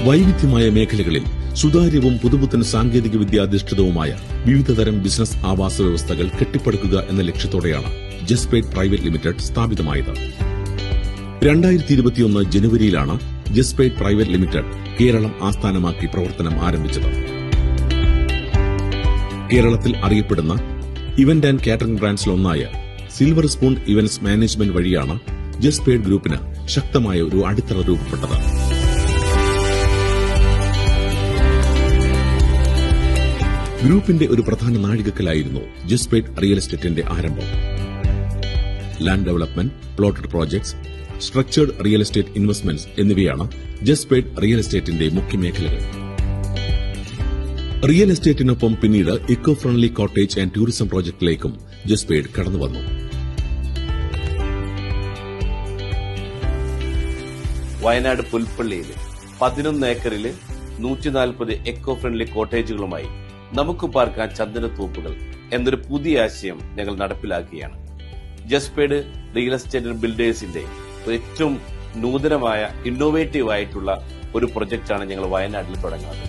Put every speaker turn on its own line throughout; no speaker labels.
വൈവിധ്യമായ മേഖലകളിൽ സുതാര്യവും പുതുപുത്തൻ സാങ്കേതിക വിദ്യാധിഷ്ഠിതവുമായ വിവിധതരം ബിസിനസ് ആവാസ വ്യവസ്ഥകൾ കെട്ടിപ്പടുക്കുക എന്ന ലക്ഷ്യത്തോടെയാണ് ജസ്പേഡ് പ്രൈവറ്റ് ലിമിറ്റഡ് സ്ഥാപിതമായത്. 2021 ജനുവരിയിലാണ് ജസ്പേഡ് പ്രൈവറ്റ് ലിമിറ്റഡ് കേരളം ആസ്ഥാനമാക്കി പ്രവർത്തനം ആരംഭിച്ചത്. കേരളത്തിൽ അറിയപ്പെടുന്ന ഇവന്റ് ആൻഡ് കാറ്ററിംഗ് ബ്രാൻഡ്സിലൊന്നായ സിൽവർ സ്പൂൺ ഇവന്റ്സ് മാനേജ്മെന്റ് വഴിയാണ് ജസ്പേഡ് ഗ്രൂപ്പിന് ശക്തമായ ഒരു അടിത്തറ രൂപപ്പെട്ടത്. ഗ്രൂപ്പിന്റെ ഒരു പ്രധാന നാഴികക്കലായിരുന്നു ജസ്പേഡ് റിയൽ എസ്റ്റേറ്റിന്റെ ആരംഭം. Land development, plotted projects, structured real estate investments എന്നിവയാണ് ജസ്പേഡ് റിയൽ എസ്റ്റേറ്റിന്റെ മുഖ്യ മേഖലകൾ. റിയൽ എസ്റ്റേറ്റിനൊപ്പം പിന്നീട് eco friendly cottage and tourism പ്രോജക്ടിലേക്കും ജസ്പേഡ് കടന്നുവന്നു.
വയനാട് പുൽപ്പള്ളിയിൽ 11 ഏക്കറിൽ 140 എക്കോ ഫ്രണ്ട്ലി കോട്ടേജുകളുമായി നമുക്ക് പാർക്കാൻ ചന്ദനത്തോപ്പുകൾ എന്നൊരു പുതിയ ആശയം ഞങ്ങൾ നടപ്പിലാക്കുകയാണ്. ജസ്പേഡ് റിയൽ എസ്റ്റേറ്റ് ബിൽഡേഴ്സിന്റെ ഏറ്റവും നൂതനമായ ഇന്നോവേറ്റീവ് ആയിട്ടുള്ള ഒരു പ്രൊജക്ടാണ് ഞങ്ങൾ വയനാട്ടിൽ തുടങ്ങുന്നത്.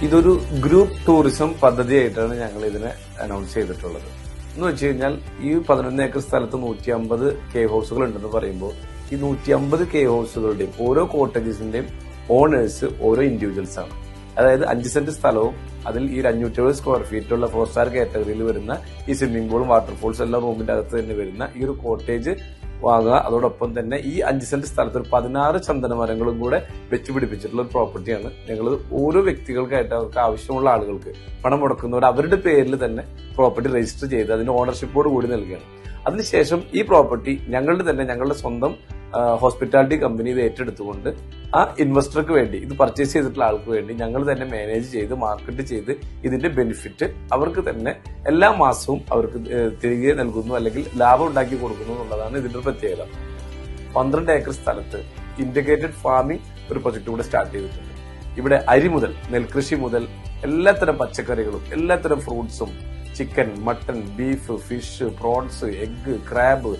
ഇതൊരു ഗ്രൂപ്പ് ടൂറിസം പദ്ധതിയായിട്ടാണ് ഞങ്ങൾ ഇതിനെ അനൗൺസ് ചെയ്തിട്ടുള്ളത്. എന്ന് വെച്ച് കഴിഞ്ഞാൽ ഈ 11 ഏക്കർ സ്ഥലത്ത് 150 കേവ് ഹൗസുകൾ ഉണ്ടെന്ന് പറയുമ്പോൾ ഈ 150 കേവ് ഹൗസുകളുടെയും ഓരോ കോട്ടേജസിന്റെയും ഓണേഴ്സ് ഓരോ ഇൻഡിവിജ്വൽസ് ആണ്. അതായത് 5 സെന്റ് സ്ഥലവും അതിൽ ഈ 570 സ്ക്വയർ ഫീറ്റുള്ള 4 സ്റ്റാർ കാറ്റഗറിയിൽ വരുന്ന ഈ സ്വിമ്മിംഗ് പൂളും വാട്ടർഫോൾസ് എല്ലാം റൂമിന്റെ അകത്ത് തന്നെ വരുന്ന ഈ ഒരു കോട്ടേജ് വാങ്ങുക. അതോടൊപ്പം തന്നെ ഈ 5 സെന്റ് സ്ഥലത്ത് ഒരു 16 ചന്ദന മരങ്ങളും കൂടെ വെച്ചുപിടിപ്പിച്ചിട്ടുള്ള ഒരു പ്രോപ്പർട്ടിയാണ്. ഞങ്ങൾ ഓരോ വ്യക്തികൾക്കായിട്ട് അവർക്ക് ആവശ്യമുള്ള ആളുകൾക്ക് പണം മുടക്കുന്നവർ അവരുടെ പേരിൽ തന്നെ പ്രോപ്പർട്ടി രജിസ്റ്റർ ചെയ്ത് അതിന്റെ ഓണർഷിപ്പോട് കൂടി നൽകുകയാണ്. അതിനുശേഷം ഈ പ്രോപ്പർട്ടി ഞങ്ങളുടെ സ്വന്തം ഹോസ്പിറ്റാലിറ്റി കമ്പനി ഇത് ഏറ്റെടുത്തുകൊണ്ട് ആ ഇൻവെസ്റ്റർക്ക് വേണ്ടി ഇത് പർച്ചേസ് ചെയ്തിട്ടുള്ള ആൾക്ക് വേണ്ടി ഞങ്ങൾ തന്നെ മാനേജ് ചെയ്ത് മാർക്കറ്റ് ചെയ്ത് ഇതിന്റെ ബെനിഫിറ്റ് അവർക്ക് തന്നെ എല്ലാ മാസവും അവർക്ക് തിരികെ നൽകുന്നു, അല്ലെങ്കിൽ ലാഭം ഉണ്ടാക്കി കൊടുക്കുന്നു എന്നുള്ളതാണ് ഇതിന്റെ പ്രത്യേകത. 12 ഏക്കർ സ്ഥലത്ത് ഇന്റഗ്രേറ്റഡ് ഫാമിംഗ് ഒരു പ്രൊജക്ട് കൂടെ സ്റ്റാർട്ട് ചെയ്തിട്ടുണ്ട്. ഇവിടെ അരി മുതൽ നെൽകൃഷി മുതൽ എല്ലാത്തരം പച്ചക്കറികളും എല്ലാത്തരം ഫ്രൂട്ട്സും, chicken, mutton, beef, fish, prawns, egg, crab,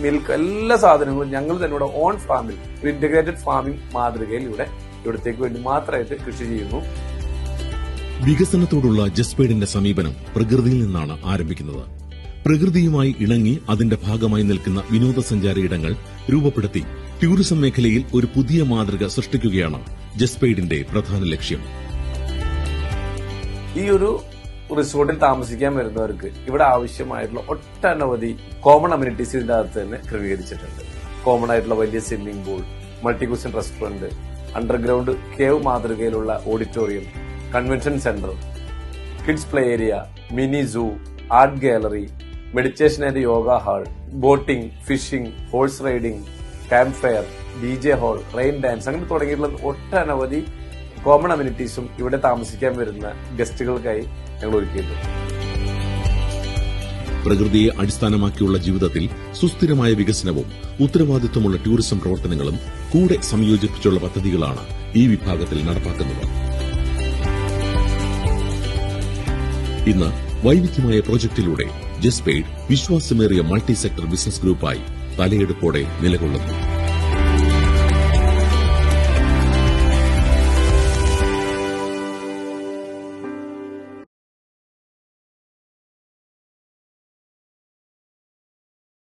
milk, എല്ലാ സാധനങ്ങളും ഞങ്ങൾ തന്നെ ഇവിടെ ഓൺ ഫാമിൽ ഒരു ഇന്റഗ്രേറ്റഡ് ഫാമിംഗ് മാതൃകയിൽ ഇവിടത്തേക്ക് വേണ്ടി മാത്രമായിട്ട് കൃഷി ചെയ്യുന്നു.
വികസനത്തോടുള്ള ജസ്പേഡിന്റെ സമീപനം പ്രകൃതിയിൽ നിന്നാണ് ആരംഭിക്കുന്നത്. പ്രകൃതിയുമായി ഇണങ്ങി അതിന്റെ ഭാഗമായി നിൽക്കുന്ന വിനോദസഞ്ചാര ഇടങ്ങൾ രൂപപ്പെടുത്തി ടൂറിസം മേഖലയിൽ ഒരു പുതിയ മാതൃക സൃഷ്ടിക്കുകയാണ് ജസ്പേഡിന്റെ പ്രധാന ലക്ഷ്യം.
ഈ ഒരു റിസോർട്ടിൽ താമസിക്കാൻ വരുന്നവർക്ക് ഇവിടെ ആവശ്യമായിട്ടുള്ള ഒട്ടനവധി കോമൺ അമ്യൂണിറ്റീസ് ഇതിന്റെ അകത്ത് തന്നെ ക്രമീകരിച്ചിട്ടുണ്ട്. കോമൺ ആയിട്ടുള്ള വലിയ swimming pool, multi cuisine restaurant, underground cave മാതൃകയിലുള്ള auditorium, convention centre, kids play area, mini zoo, art gallery, meditation and yoga hall, boating, fishing, horse riding, camp fire, DJ hall, rain dance, അങ്ങനെ തുടങ്ങിയിട്ടുള്ള ഒട്ടനവധി common അമ്യൂണിറ്റീസും ഇവിടെ താമസിക്കാൻ വരുന്ന ഗസ്റ്റുകൾക്കായി ഞങ്ങൾ ഒരുക്കിയിട്ടുണ്ട്.
പ്രകൃതിയെ അടിസ്ഥാനമാക്കിയുള്ള ജീവിതത്തിൽ സുസ്ഥിരമായ വികസനവും ഉത്തരവാദിത്വമുള്ള ടൂറിസം പ്രവർത്തനങ്ങളും കൂടെ സംയോജിപ്പിച്ചുള്ള പദ്ധതികളാണ് ഈ വിഭാഗത്തിൽ നടപ്പാക്കുന്നത്. ഇന്ന് വൈവിധ്യമായ പ്രോജക്ടിലൂടെ ജസ്പേഡ് വിശ്വാസമേറിയ മൾട്ടി സെക്ടർ ബിസിനസ് ഗ്രൂപ്പായി തലയെടുപ്പോടെ നിലകൊള്ളുന്നു.